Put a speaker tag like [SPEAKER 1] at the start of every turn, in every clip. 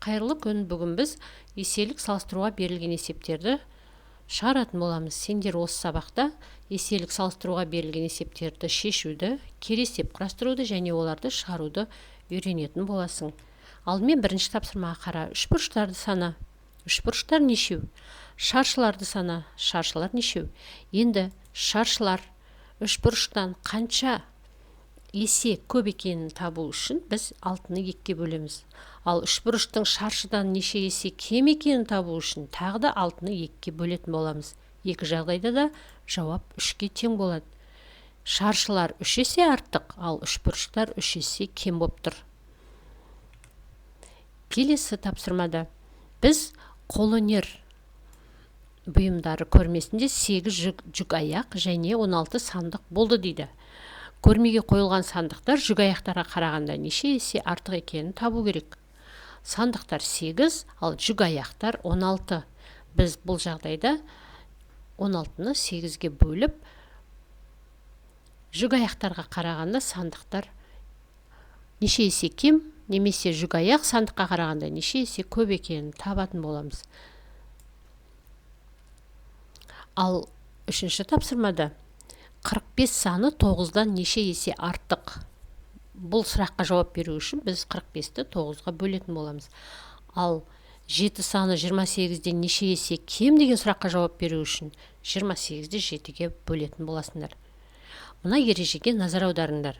[SPEAKER 1] Қайырлы күн, бүгін біз еселік салыстыруға берілген есептерді шығаратын боламыз. Сендер осы сабақта еселік салыстыруға берілген есептерді шешуді, кері есеп құрастыруды және оларды шығаруды үйренетін боласың. Алдымен бірінші тапсырмаға қара. Үшбұрыштарды сана. Үшбұрыштар нешеу? Шаршыларды сана. Шаршылар нешеу? Енді шаршылар үшбұрыштан қанша есе көп екенін табу үшін біз 6-ны 2-ке бөлеміз. Ал үшбұрыштың шаршыдан неше есе кем екенін табу үшін тағы да 6-ны 2-ке бөлетін боламыз. Екі жағдайда да жауап 3-ке тең болады. Шаршылар 3 есе артық, ал үшбұрыштар 3 есе кем болып тұр. Келесі тапсырмада біз қолөнер бұйымдары көрмесінде 8 жүк аяқ және 16 сандық болды дейді. Көрмеге қойылған сандықтар жүк аяқтарға қарағанда неше есе артық екенін табу керек. Сандықтар 8, ал жүк аяқтар 16. Біз бұл жағдайда 16-ны 8-ге бөліп, жүк аяқтарға қарағанда сандықтар неше есе кем, немесе жүк аяқ сандыққа қарағанда неше есе көп екенін табатын боламыз. Ал үшінші тапсырмада 45 саны 9-дан неше есе артық. Бұл сұраққа жауап беру үшін біз 45-ті 9-ға бөлетін боламыз. Ал 7 саны 28-ден неше есе кем деген сұраққа жауап беру үшін 28-ді 7-ге бөлетін боласыңдар. Мына ережеге назар аударыңдар.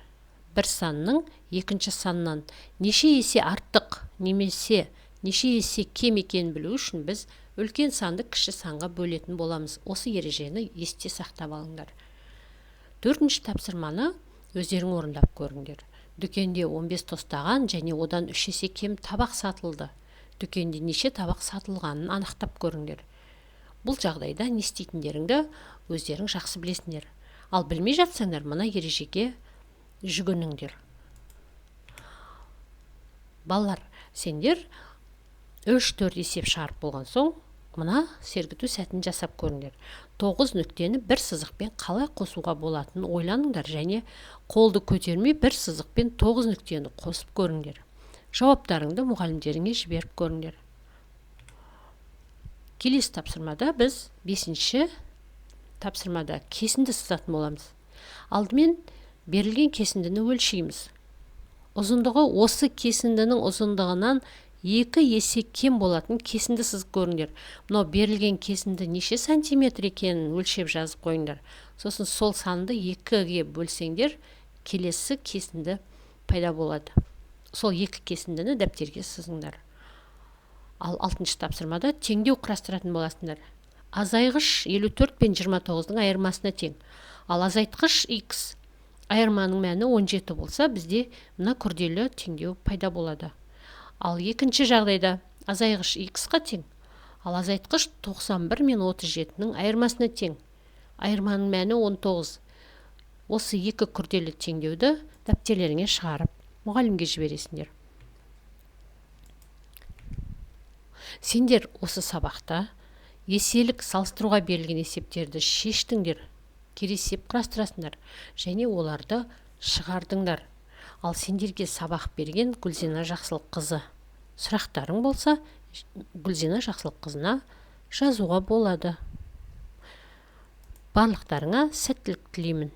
[SPEAKER 1] Бір санның екінші саннан неше есе артық, немесе неше есе кем екенін білу үшін біз үлкен санды кіші санға бөлетін боламыз. Осы ережені есте сақтап алыңдар. 4-ші тапсырманы өздерің орындап көріңдер. Дүкенде 15 тостаған және одан 3 есе кем табақ сатылды. Дүкенде неше табақ сатылғанын анықтап көріңдер. Бұл жағдайда не істейтіндеріңді өздерің жақсы білесіңдер. Ал білмей жатсаңдар, мына ережеге жүгініңдер. Балалар, сендер 3-4 есеп шығарып болған соң, мына сергіту сәтін жасап көріңдер. 9 нүктені бір сызықпен қалай қосуға болатынын ойланыңдар және қолды көтермей бір сызықпен 9 нүктені қосып көріңдер. Жауаптарыңды мұғалімдеріңе жіберіп көріңдер. Келесі тапсырмада біз 5-ші тапсырмада кесінді сызатын боламыз. Алдымен берілген кесіндіні өлшейміз. Ұзындығы осы кесіндінің ұзындығынан 2 есе кем болатын кесінді сызып көріңдер. Мынау берілген кесінді неше сантиметр екенін өлшеп жазып қойыңдар. Сосын сол санды 2-ге бөлсеңдер, келесі кесінді пайда болады. Сол 2 кесіндіні дәптерге сызыңдар. Ал 6-шы тапсырмада теңдеу құрастыратын боласыңдар. Азайғыш 54 пен 29-ның айырмасына тең. Ал азайтқыш x айырманың мәні 17 болса, бізде мына күрделі теңдеу пайда болады. Ал екінші жағдайда азайғыш x-қа тең, ал азайтқыш 91 мен 37-ның айырмасына тең. Айырманың мәні 19. Осы екі күрделі теңдеуді дәптерлеріңе шығарып, мұғалімге жібересіңдер. Сендер осы сабақта еселік салыстыруға берілген есептерді шештіңдер, кері есеп құрастырасыңдар және оларды шығардыңдар. Ал сендерге сабақ берген Гүлзина Жақсылыққызы. Сұрақтарың болса, Гүлзина Жақсылыққызына жазуға болады. Барлықтарыңа сәттілік тілеймін.